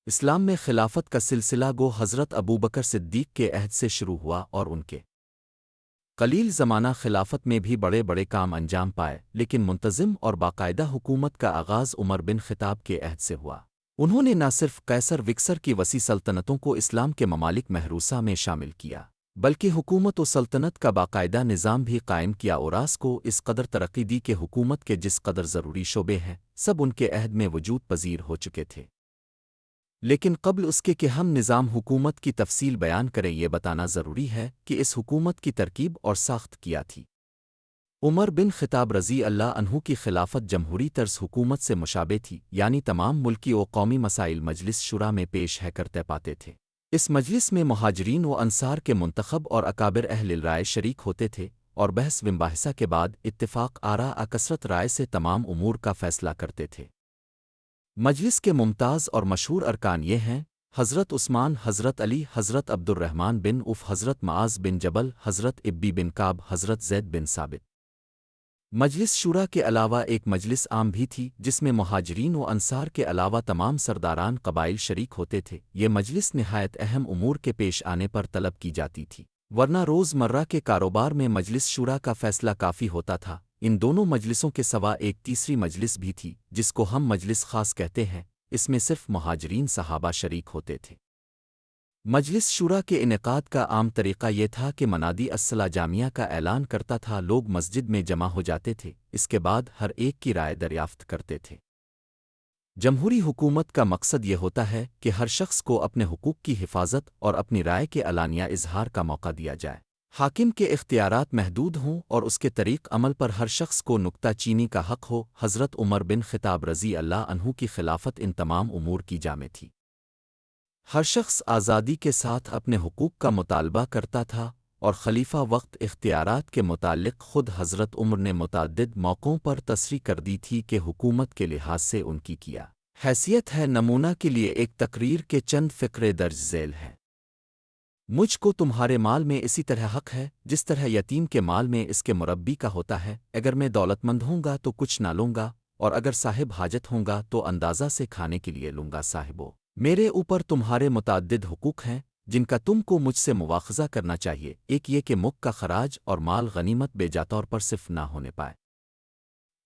اسلام میں خلافت کا سلسلہ گو حضرت ابوبکر صدیق کے عہد سے شروع ہوا اور ان کے قلیل زمانہ خلافت میں بھی بڑے بڑے کام انجام پائے، لیکن منتظم اور باقاعدہ حکومت کا آغاز عمر بن خطاب کے عہد سے ہوا۔ انہوں نے نہ صرف قیصر وکسر کی وسیع سلطنتوں کو اسلام کے ممالک محروسہ میں شامل کیا، بلکہ حکومت و سلطنت کا باقاعدہ نظام بھی قائم کیا اور راس کو اس قدر ترقی دی کہ حکومت کے جس قدر ضروری شعبے ہیں سب ان کے عہد میں وجود پذیر ہو چکے تھے۔ لیکن قبل اس کے کہ ہم نظام حکومت کی تفصیل بیان کریں یہ بتانا ضروری ہے کہ اس حکومت کی ترکیب اور ساخت کیا تھی۔ عمر بن خطاب رضی اللہ عنہ کی خلافت جمہوری طرز حکومت سے مشابہ تھی، یعنی تمام ملکی و قومی مسائل مجلس شورا میں پیش ہے کرتے پاتے تھے۔ اس مجلس میں مہاجرین و انصار کے منتخب اور اکابر اہل رائے شریک ہوتے تھے اور بحث ومباحثہ کے بعد اتفاق آراء کثرت رائے سے تمام امور کا فیصلہ کرتے تھے۔ مجلس کے ممتاز اور مشہور ارکان یہ ہیں: حضرت عثمان، حضرت علی، حضرت عبد الرحمن بن عوف، حضرت معاذ بن جبل، حضرت ابی بن کعب، حضرت زید بن ثابت۔ مجلس شورا کے علاوہ ایک مجلس عام بھی تھی جس میں مہاجرین و انصار کے علاوہ تمام سرداران قبائل شریک ہوتے تھے۔ یہ مجلس نہایت اہم امور کے پیش آنے پر طلب کی جاتی تھی، ورنہ روز مرہ کے کاروبار میں مجلس شورا کا فیصلہ کافی ہوتا تھا۔ ان دونوں مجلسوں کے سوا ایک تیسری مجلس بھی تھی جس کو ہم مجلس خاص کہتے ہیں، اس میں صرف مہاجرین صحابہ شریک ہوتے تھے۔ مجلس شورا کے انعقاد کا عام طریقہ یہ تھا کہ منادی الصلاۃ جامعہ کا اعلان کرتا تھا، لوگ مسجد میں جمع ہو جاتے تھے، اس کے بعد ہر ایک کی رائے دریافت کرتے تھے۔ جمہوری حکومت کا مقصد یہ ہوتا ہے کہ ہر شخص کو اپنے حقوق کی حفاظت اور اپنی رائے کے علانیہ اظہار کا موقع دیا جائے، حاکم کے اختیارات محدود ہوں اور اس کے طریق عمل پر ہر شخص کو نکتہ چینی کا حق ہو۔ حضرت عمر بن خطاب رضی اللہ عنہ کی خلافت ان تمام امور کی جامع تھی۔ ہر شخص آزادی کے ساتھ اپنے حقوق کا مطالبہ کرتا تھا اور خلیفہ وقت اختیارات کے متعلق خود حضرت عمر نے متعدد موقعوں پر تصریح کر دی تھی کہ حکومت کے لحاظ سے ان کی کیا حیثیت ہے۔ نمونہ کے لیے ایک تقریر کے چند فقرے درج ذیل ہیں: مجھ کو تمہارے مال میں اسی طرح حق ہے جس طرح یتیم کے مال میں اس کے مربی کا ہوتا ہے۔ اگر میں دولت مند ہوں گا تو کچھ نہ لوں گا، اور اگر صاحب حاجت ہوں گا تو اندازہ سے کھانے کے لیے لوں گا۔ صاحبو، میرے اوپر تمہارے متعدد حقوق ہیں جن کا تم کو مجھ سے مواخذہ کرنا چاہیے۔ ایک یہ کہ ملک کا خراج اور مال غنیمت بے جا طور پر صرف نہ ہونے پائے۔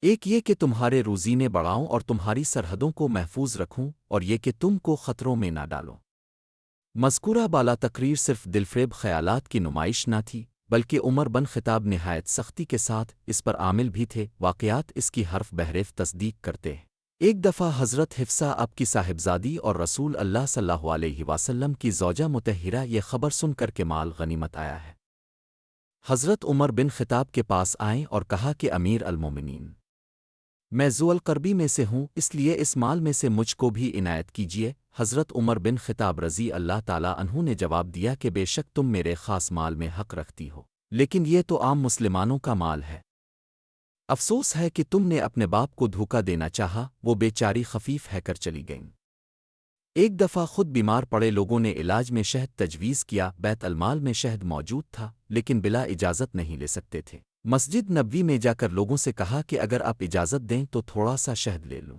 ایک یہ کہ تمہارے روزینے بڑھاؤں اور تمہاری سرحدوں کو محفوظ رکھوں، اور یہ کہ تم کو خطروں میں نہ ڈالوں۔ مذکورہ بالا تقریر صرف دلفریب خیالات کی نمائش نہ تھی، بلکہ عمر بن خطاب نہایت سختی کے ساتھ اس پر عامل بھی تھے۔ واقعات اس کی حرف بحریف تصدیق کرتے ہیں۔ ایک دفعہ حضرت حفصہ آپ کی صاحبزادی اور رسول اللہ صلی اللہ علیہ وسلم کی زوجہ مطہرہ یہ خبر سن کر کے مال غنیمت آیا ہے، حضرت عمر بن خطاب کے پاس آئیں اور کہا کہ امیر المومنین، میں ذو القربی میں سے ہوں، اس لیے اس مال میں سے مجھ کو بھی عنایت کیجیے۔ حضرت عمر بن خطاب رضی اللہ تعالیٰ عنہ نے جواب دیا کہ بے شک تم میرے خاص مال میں حق رکھتی ہو، لیکن یہ تو عام مسلمانوں کا مال ہے۔ افسوس ہے کہ تم نے اپنے باپ کو دھوکہ دینا چاہا، وہ بیچاری خفیف ہے کر چلی گئیں۔ ایک دفعہ خود بیمار پڑے لوگوں نے علاج میں شہد تجویز کیا۔ بیت المال میں شہد موجود تھا لیکن بلا اجازت نہیں لے سکتے تھے۔ مسجد نبوی میں جا کر لوگوں سے کہا کہ اگر آپ اجازت دیں تو تھوڑا سا شہد لے لوں۔